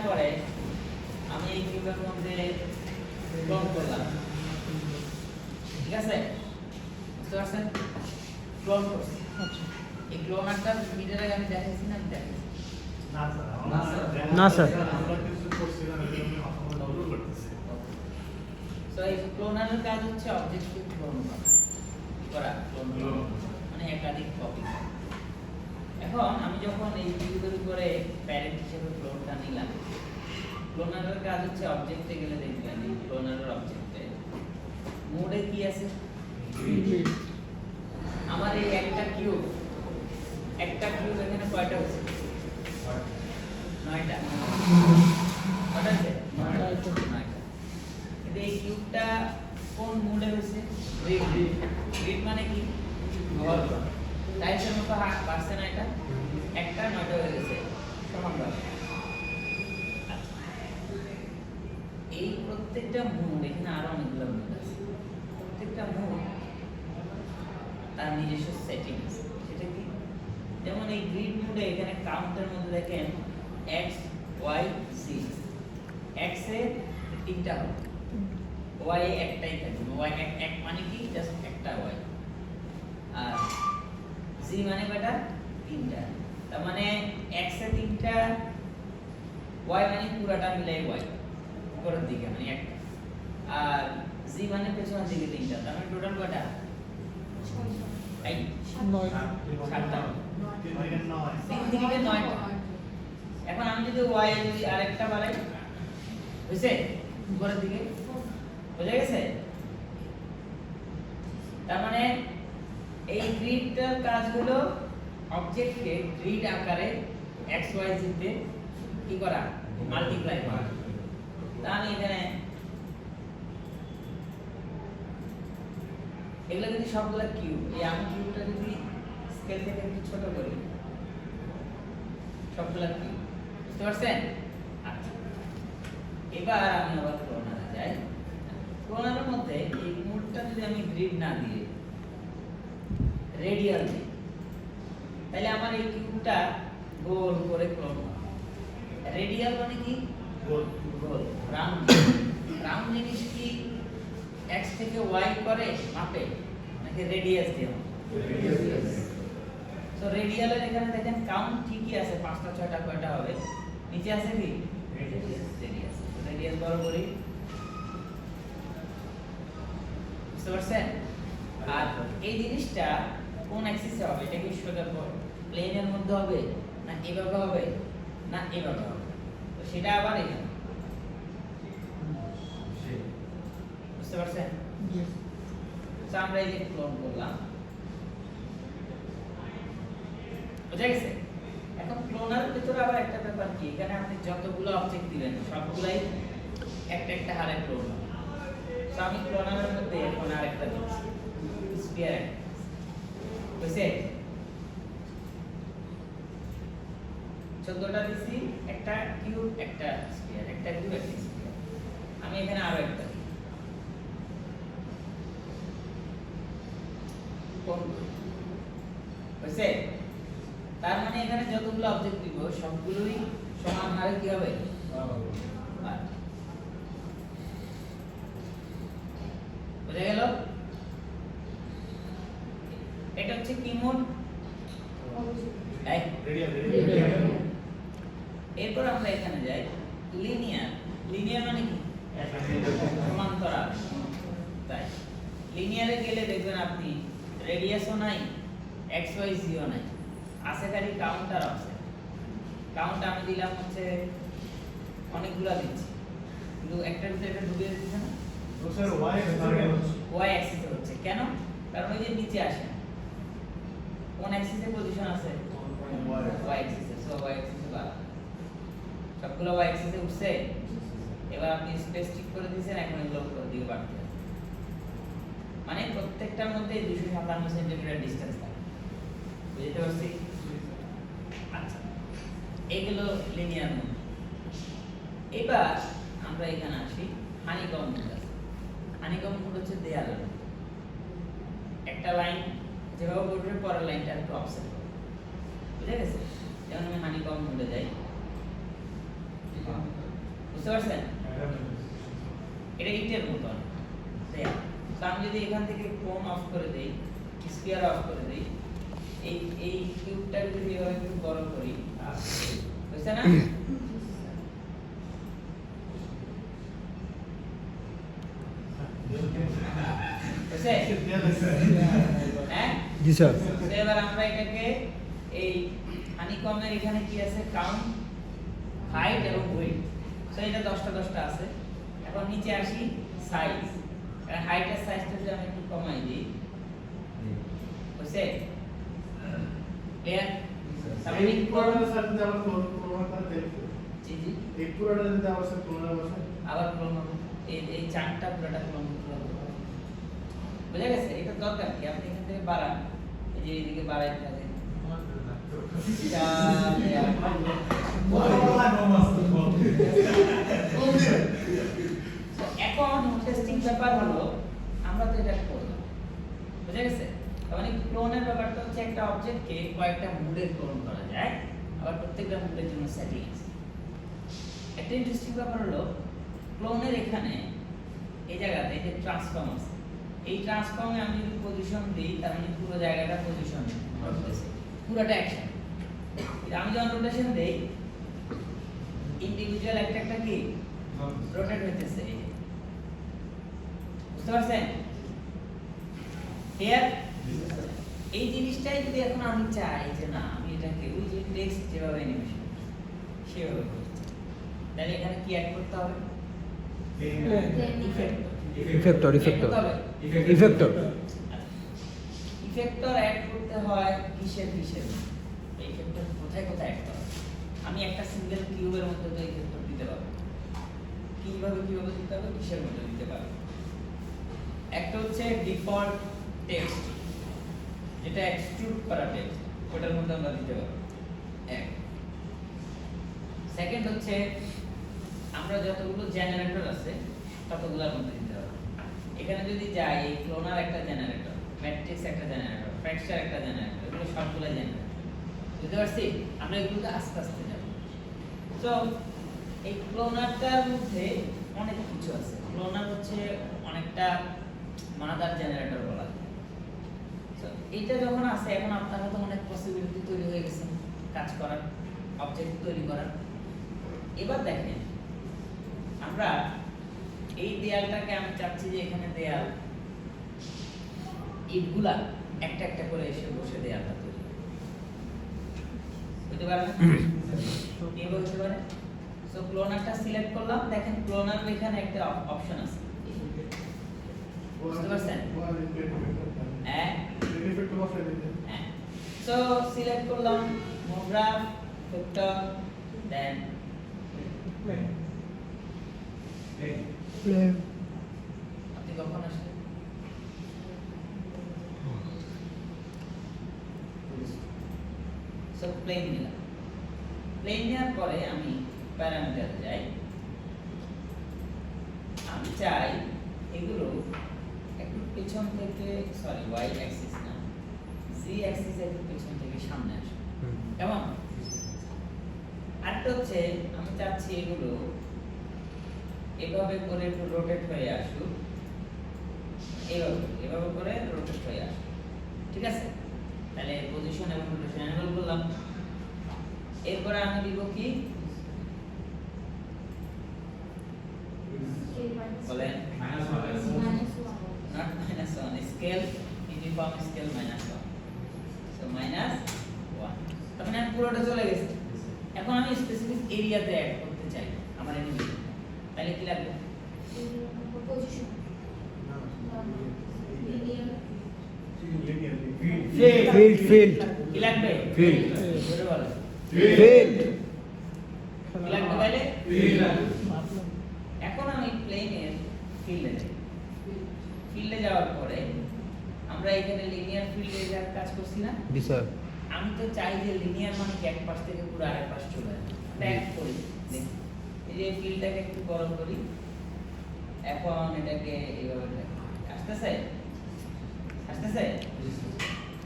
পরে আমি এই কিউবের মধ্যে ক্লোন করলাম, ঠিক আছে? বুঝতে পারছেন? ক্লোন করছি। আচ্ছা এই ক্লোনারটা ভিডিওর আগে আমি দেখাইছি না? দেখাইছি না স্যার সো এই ক্লোনারের কাজ হচ্ছে অবজেক্টকে ক্লোন করা, মানে একাধিক কপি। এখন আমি যখন এই কিউবের উপরে প্যারেন্ট হিসেবে ক্লোনটা নিলাম, ক্লোনারের কাজ হচ্ছে অবজেক্টে গেলে দেখবেন এই ক্লোনারের অবজেক্টে মোডে কি আছে? আমার এই একটা কিউব এখানে কয়টা হচ্ছে? 9টা। কয়টা আছে? 9টা। কিন্তু এই কিউবটা কোন মোডে হয়েছে? গ্রিড মানে কি? ঘর। টাইপের মতো পারছে না এটা? একটা 9টা হয়ে গেছে সমানভাবে। এই প্রত্যেকটা মোড, এখানে আরো অনেকগুলো মোড আছে, প্রত্যেকটা মোড তার নিজস্ব সেটিং আছে। সেটা কি? যেমন এই গ্রিড মোডে এখানে কাউন্টের মধ্যে দেখেন x y z, x এ 3টা হবে, y এ একটাই থাকবে। y এক মানে কি? জাস্ট একটা y। আর z মানে কয়টা? 3টা। তার মানে x এ 3টা, y মানে পুরাটা মিলাই y উপরের দিকে মানে একটা, আর z মানে পেছনের দিকে 3টা। তার মানে টোটাল কয়টা? 7টা। 3 থেকে 9টা। এখন আমি যদি y এর যদি আরেকটা বাড়াই, বুঝছে? উপরের দিকে বুঝা গেছে? তার মানে এই গ্রিডটার কাজ হলো অবজেক্টকে গ্রিড আকারে x y z তে কি করা? মাল্টিপ্লাই করা। তাহলে এখানে এগুলো যদি সবগুলা কিউব, এই আমি কিউবটা যদি স্কেল থেকে একটু ছোট করি, সবগুলা কিউব, বুঝতে পারছেন? আচ্ছা, এবার আমি আবার ক্লোনারে যাই। ক্লোনারের মধ্যে এই মোডটা যদি আমি গ্রিড না দিয়ে রেডিয়াল দিই, তাহলে আমার এই কিউবটা গোল করে ক্লোন হবে। রেডিয়াল মানে কি? গোল। রাউন্ড। রাউন্ড জিনিস কি x থেকে y করে মাপে নাকি রেডিয়াস দিয়ে? রেডিয়াস। সো রেডিয়ালের এখানে দেখেন কাউন্ট ঠিকই আছে, 5টা 6টা কয়টা হবে? নিচে আছে কি? রেডিয়াস। রেডিয়াস বড় করি, বুঝতে পারছেন? আর এই জিনিসটা কোন অ্যাক্সিসে হবে? এটা কি সোজা প্লেনের মধ্যে হবে, না এভাবে হবে, না এভাবে হবে? তো সেটা আবার এখানে, বুঝতে পারছেন? তো আমরা এই যে ক্লোন করলাম, বুঝা গেছে? এখন ক্লোনারের ভিতরে আবার একটা ব্যাপার কি, এখানে আপনি যতগুলো অবজেক্ট দিবেন সবগুলাই একটা একটা হারে ক্লোন হবে। তো আমি ক্লোনারের মধ্যে এখন আরেকটা দিচ্ছি, স্ফিয়ার। বুঝছে? 14টা দিছি, একটা কিউব একটা স্ফিয়ার, একটা কিউব একটা স্ফিয়ার। আমি এখানে আরো একটা দিই। বুঝছে? তার মানে এখানে যতগুলো অবজেক্ট দিব সবগুলোই সমান হারে কি হবে? বুঝা গেল? এটা হচ্ছে কি মোড? এরপর আমরা এখানে যাই লিনিয়ার। লিনিয়ার মানে কি? সমান্তরাল। তাই লিনিয়ারে গেলে দেখবেন আপনি রেডিয়াসও নাই, x y z ও নাই, আছে খালি কাউন্টার আছে। কাউন্ট আমি দিলাম হচ্ছে অনেকগুলা দিচ্ছি, কিন্তু একটার ভিতরে একটা ঢুকে দিচ্ছে না? স্যার y অ্যাক্সিসে হচ্ছে। কেন? কারণ ওই যে নিচে আসে, কোন অ্যাক্সিসে পজিশন আছে? y অ্যাক্সিসে। সো y অ্যাক্সিসে বাড়া সবগুলো y অ্যাক্সিসে উঠছে। এবার আপনি স্পেস ঠিক করে দিয়েছেন, এখন এগুলো উপরের দিকে বাড়তে হবে। মানে প্রত্যেকটার মধ্যে 257 সেন্টিমিটার ডিসটেন্স থাকে। বুঝতে পারছি? আচ্ছা, এগুলো লিনিয়ার মোড। এবার আমরা এখানে আসি হানিকম মোড আছে। হানিকম মোড হচ্ছে দেয়ালের মতো। একটা লাইন যেভাবে বলবে পরের লাইনটা একটু অফসেট হবে। বুঝে গেছে? যেমন আমি হানিকম মোডে যাই, বুঝতে পারছেন? এটা ইটের মতন। তো আমি যদি এখান থেকে কোণ অফ করে দেই, স্ফিয়ার অফ করে দেই, এই কিউবটাকে যদি এভাবে একটু বড় করি, বুঝছেন না? হ্যাঁ জি স্যার। এবার আমরা এটাকে এই হানিকমের এখানে কি আছে, কাউন্ট, হাইট এবং উইডথ। সো এটা 10টা 10টা আছে। এখন নিচে আসি সাইজ। হাইটের সাইজটা যদি আমি একটু কমাই দিই, বুঝছে? ক্লিয়ার? তাহলে এই পুরোটার সাথে আবার ক্লোন করতে জি জি এই পুরোটা যদি আবার সাথে ক্লোন বসে আবার ক্লোন হবে। এই চারটা পুরোটা ক্লোন করতে হবে। বুঝা গেছে? এটা দরকার কি, আপনি এখান থেকে বাড়ান, এই যে এইদিকে বাড়াইতে থাকেন। এখন ইন্টারেস্টিং ব্যাপার হলো, আমরা তো এটা করলাম, বুঝা গেছে? মানে ক্লোনের ব্যাপারটা হচ্ছে একটা অবজেক্টকে কয়েকটা মুডে ক্লোন করা যায়, আবার প্রত্যেকটা মুডের জন্য সেটিং আছে। একটা ইন্টারেস্টিং ব্যাপার হলো, ক্লোনের এখানে এই জায়গাতে যে ট্রান্সফর্ম আছে, এই ট্রান্সফর্মে আমি যদি পজিশন দিই, তার মানে পুরো জায়গাটা পজিশন করতেছে, পুরোটা অ্যাকশন। আমি যখন রোটেশন দেই, ইন্ডিভিজুয়াল একটা একটা কি রোটেট হইতেছে। বুঝতে পারছেন? ক্লিয়ার? এই জিনিসটাই যদি এখন আমি চাই যে না, আমি এটাকে ওই যে টেক্সট যেভাবে অ্যানিমেশন সেভাবে করতে, তাহলে এখানে কি অ্যাড করতে হবে? ইফেক্টর ইফেক্টর অ্যাড করতে হয় কিসের ইফেক্টর কোথায় কোথায় অ্যাড করা? আমি একটা সিঙ্গেল কিউবের মধ্যে তো ইফেক্টর দিতে পারবো। কিভাবে দিতে হবে, কিসের মধ্যে দিতে পারবো? একটা হচ্ছে ডিফল্ট টেক্সট, যেটা এক্সট্রুড করা টেক্সট, ওটার মধ্যে আমরা দিতে পারবো এক। সেকেন্ড হচ্ছে আমরা যতগুলো জেনারেটর আছে ততগুলোর মধ্যে দিতে পারবো। এখানে যদি যাই, এই ক্লোনার একটা জেনারেটর, ম্যাট্রিক্স একটা জেনারেটর, ফ্র্যাকচার একটা জেনারেটর, এগুলো সবগুলো জেনারেটর। বুঝতে পারছি? আমরা এগুলোতে আস্তে আস্তে যাব। তো এই ক্লোনারটার মধ্যে অনেক কিছু আছে। ক্লোনার হচ্ছে অনেকটা মাদার জেনারেটর বলা যায়। তো এইটা যখন আছে, এখন আপনার হাতে অনেক পসিবিলিটি তৈরি হয়ে গেছে কাজ করার, অবজেক্ট তৈরি করার। এবার দেখেন, আমরা এই দেয়ালটাকে আমি চাচ্ছি যে এখানে দেয়াল, ইটগুলা একটা একটা করে এসে বসে দেয়ালটা তৈরি হতে পারে না? কি বলতে পারে? সো ক্লোনারটা সিলেক্ট করলাম, দেখেন ক্লোনার এখানে একটা অপশন আছে, বুঝতে পারছেন? হ্যাঁ ইফেক্ট বসে দিতে হ্যাঁ। সো সিলেক্ট করলাম মোগ্রাফ, ভেক্টর, দেন আপনি কখন আসলেন? সো প্লেন নিলাম। প্লেন নেওয়ার পরে আমি প্যারামিটারে যাই। আমি চাই এগুলো একটু পেছন থেকে, সরি ওয়াই অ্যাক্সিস না, জি অ্যাক্সিস একটু পেছন থেকে সামনে আসে, কেমন? আরেকটা হচ্ছে আমি চাচ্ছি এগুলো এভাবে করে একটু রোটেট হয়ে আসুক, এভাবে করে রোটেট হয়ে আসুক, ঠিক আছে? তাহলে পজিশন এবং রোটেশন এনেবল করলাম। এরপরে আমি দিব কি বলেন? not -1, scale, uniform scale -1, so -1। তার মানে পুরোটা চলে গেছে। এখন আমি স্পেসিফিক এরিয়াতে অ্যাড করতে চাই আমার অ্যানিমেশন, তাহলে কি লাগবে? পজিশন ফিল্ড কি লাগবে? Field. জোরে বলো। ফিল্ড কি লাগবে তাহলে? এখন আমি প্লেনের ফিল্ডে যাই। ফিল্ডে যাওয়ার পরে আমরা এখানে লিনিয়ার ফিল্ডে যার কাজ করছি না? জি স্যার। আমি তো চাই যে লিনিয়ার মানে কি এক পাশ থেকে পুরো আরেক পাশ চলে যায়। ট্যাগ করি, দেখি এই যে ফিল্ডটাকে একটু বড় করি, এখন এটাকে এইভাবে আসতেছে আসতেছে।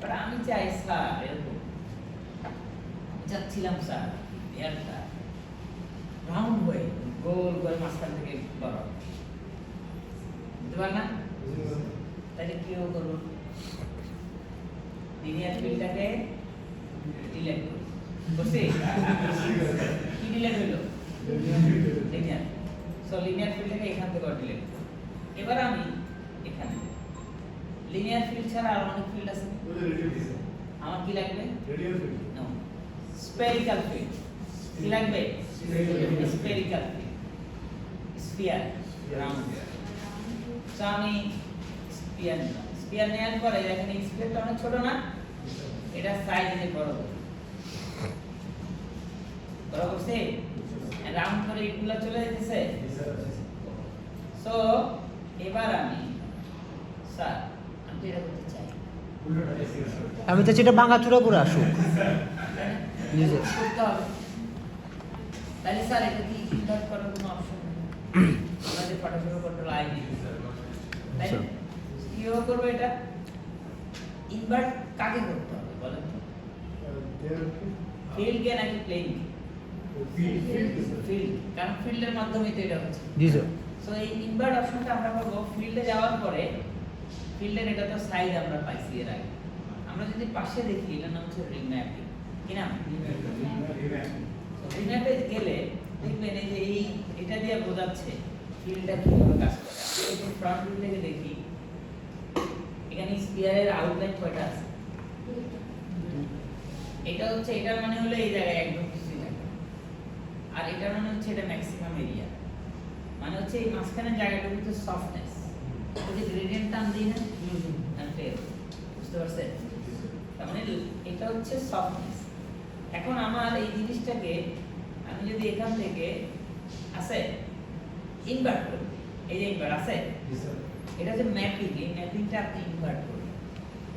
বাট আমি চাই স্যার এরকম, চাচ্ছিলাম স্যার এয়ারটা রাউন্ড হয়ে গোল করে মাঝখান থেকে বড় হবে। বুঝতে পারলেন না? তাহলে কি করব? লিনিয়ার ফিল্ডটাকে ডিলিট করব। বুঝছি? কি ডিলিট হলো? লিনিয়ার। সো লিনিয়ার ফিল্ডটাকে এখান থেকে ডিলিট করব। এবার আমি এখানে লিনিয়ার ফিল্ড ছাড়া আর অনেক ফিল্ড আছে। আমার কি লাগবে? No, spherical field. কি লাগবে? Spherical field, sphere, round. So আমি স্ফিয়ার নিলাম। স্ফিয়ার নেওয়ার পরে দেখেন এই স্ফিয়ারটা অনেক ছোট না, এটা সাইজ দিয়ে বড় করব। বড় করছে, রাউন্ড করে এগুলো চলে যেতেছে। সো এবার আমি স্যার আমি এটা করতে চাই, আমি তো সেটা ভাঙাচুরা করে আসুক নিজে। করতে হবে। তাহলে স্যার এটা কি ইনভার্ট করার কোনো অপশন নেই? আমাদের ফটোশপে কন্ট্রোল আই দিই, তাই না? কিভাবে করবো এটা? ইনভার্ট কাকে করতে হবে বলেন তো? ফিল্ডকে নাকি প্লেন? ফিল্ড, কারণ ফিল্ডের মাধ্যমেই তো এটা হচ্ছে। জি স্যার। সো এই ইনভার্ট অপশনটা আমরা করব ফিল্ডে যাওয়ার পরে। ফিল্ডের এটা তো সাইজ আমরা পাইছি এর আগে। আমরা যদি পাশে দেখি এটার নাম হচ্ছে রিম্যাপিং। কি নাম? রিম্যাপে গেলে দেখবেন এই যে এই এটা দিয়ে বোঝাচ্ছে ফিল্ডটা কিভাবে কাজ করে। এই ফ্রন্ট ভিউ থেকে দেখি এখানে স্পিয়ারের আউটলাইন কয়টা আছে? এটা হচ্ছে, এটার মানে হলো এই জায়গায় একদম কিছুই থাকে, আর এটার মানে হচ্ছে এটা ম্যাক্সিমাম এরিয়া। মানে হচ্ছে এই মাঝখানের জায়গাটা হচ্ছে সফটনেস। ওই যে গ্রেডিয়েন্ট টান দিই না, বুঝতে পারছেন? তার মানে এটা হচ্ছে সফটনেস। এখন আমার এই জিনিসটাকে আমি যদি এখান থেকে আছে ইনভার্ট করি, এই যে ইনভার্ট আছে, এটা হচ্ছে ম্যাপিং। এই ম্যাপিংটা আপনি ইনভার্ট করুন।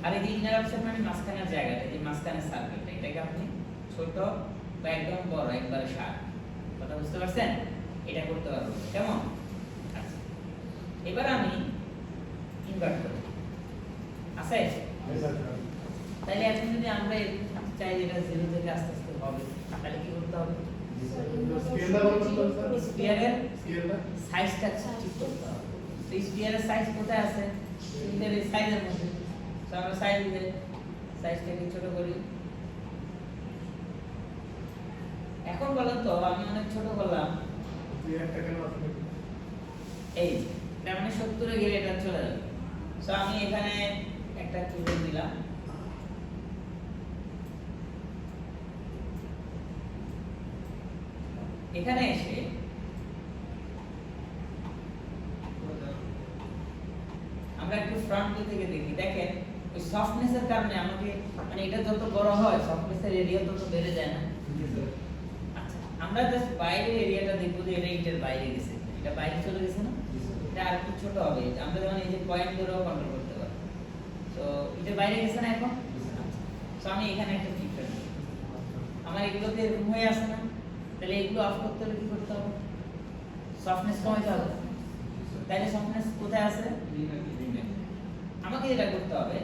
আর এই যে ইনার অপশন মানে মাঝখানের জায়গাটা, যে মাঝখানের সার্কেলটা, এটাকে আপনি ছোট বা একদম বড় একবারে শার্প, কথা বুঝতে পারছেন? এটা করতে পারবো কেমন? আচ্ছা, এবার আমি ইনভার্ট করি, আছে? তাহলে এখন যদি আমরা চাই যেটা 0 থেকে আস্তে আস্তে হবে, তাহলে কি করতে হবে? স্পিয়ারের সাইজটা ঠিক করতে হবে। তো স্পিয়ারের সাইজ কোথায় আছে? ফিল্ডের এই সাইজের মধ্যে। তো আমরা সাইজটাকে ছোট করি। এখন বলেন তো আমি অনেক ছোট করলাম, এই তার মানে 70 এ গেলে এটা চলে যাবে। সো আমি এখানে একটা কিবোর্ড দিলাম, এখানে এসে আমরা একটু ফ্রন্ট ভিউ থেকে দেখি। দেখেন ওই সফটনেসের কারণে আমাকে মানে এটা যত বড় হয় সফটনেসের এরিয়া তত বেড়ে যায় না? আচ্ছা, আমরা জাস্ট বাইরের এরিয়াটা দেখবো যে এটা ইটের বাইরে গেছে, এটা বাইরে চলে গেছে না, এটা আর একটু ছোট হবে। আমরা যেমন এই যে পয়েন্ট ধরেও কন্ট্রোল করতে পারি। তো ইটের বাইরে গেছে না এখন? তো আমি এখানে একটা ঠিক করে দিই। আমার এগুলোতে এরকম হয়ে আসে না, তাহলে এগুলো অফ করতে হলে কি করতে হবে? সফটনেস কমাতে হবে। তাহলে সফটনেস কোথায় আছে? আমাকে যেটা করতে হবে,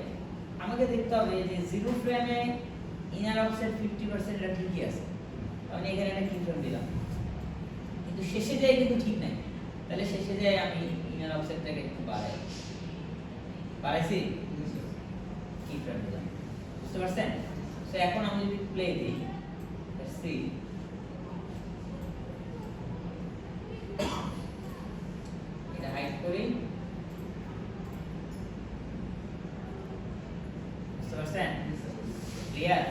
আমাকে দেখতে হবে যে 0 ফ্রেমে ইনার অফসেট 50% এটা ঠিকই আছে, আমি এখানে একটা ক্লিক করে দিলাম, কিন্তু শেষে যাই কিন্তু ঠিক নাই। তাহলে শেষে যাই আমি ইনার অফসেটটাকে একটু বাড়াইছি, ক্লিক করে দিলাম। বুঝতে পারছেন? তো এখন আমি যদি প্লে দিই, লেটস সি, এটা হাইড করি। বুঝতে পারছেন? ক্লিয়ার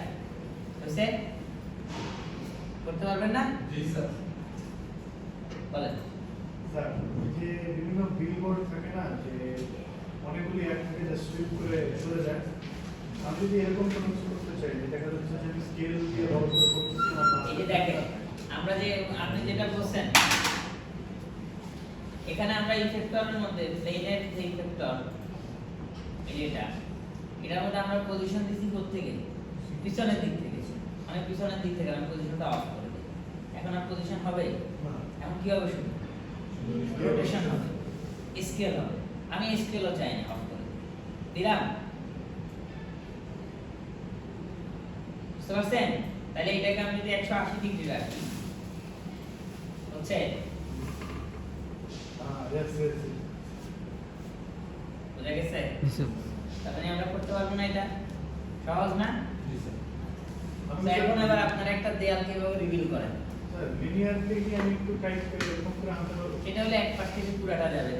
হয়েছে? করতে পারবেন না? জি স্যার। বলেন। স্যার, যে বিভিন্ন বিলবোর্ড থাকে না, যে অনেকগুলি অ্যাড থাকে যা সুইপ করে চলে যায়, আমি যদি এরকম কোনো কিছু করতে চাই, দেখা যাচ্ছে যে আমি স্কেল দিয়ে বড় করে করতেছি না, এই যে দেখেন আমরা যে আপনি যেটা বলছেন, এখানে আমরা ইফেক্টরের মধ্যে প্লেনের যে ইফেক্টর এটার মধ্যে আমরা পজিশন দিছি কোত্থেকে? পিছনের দিক থেকে। মানে পিছনের দিক থেকে আমি পজিশনটা অফ করে দিই। এখন আর পজিশন হবে? এখন কি হবে? শুধু রোটেশন হবে, স্কেল হবে। আমি স্কেলও চাই না, অফ করে দিলাম। বুঝতে পারছেন? তাহলে এটাকে আমি যদি 180 ডিগ্রি রাখি, হচ্ছে yes, yes. বুঝা গেছে? জি স্যার। তার মানে আমরা করতে পারবো না এটা? সহজ না? আমি তো এখন এবার আপনারা একটা দেয়াল কিভাবে রিভিল করেন? স্যার লিনিয়ারলি কি আমি একটু টাইপ করে এরকম করে আনতে পারবো? সেটা হলে এক পাশ থেকে পুরাটা যাবে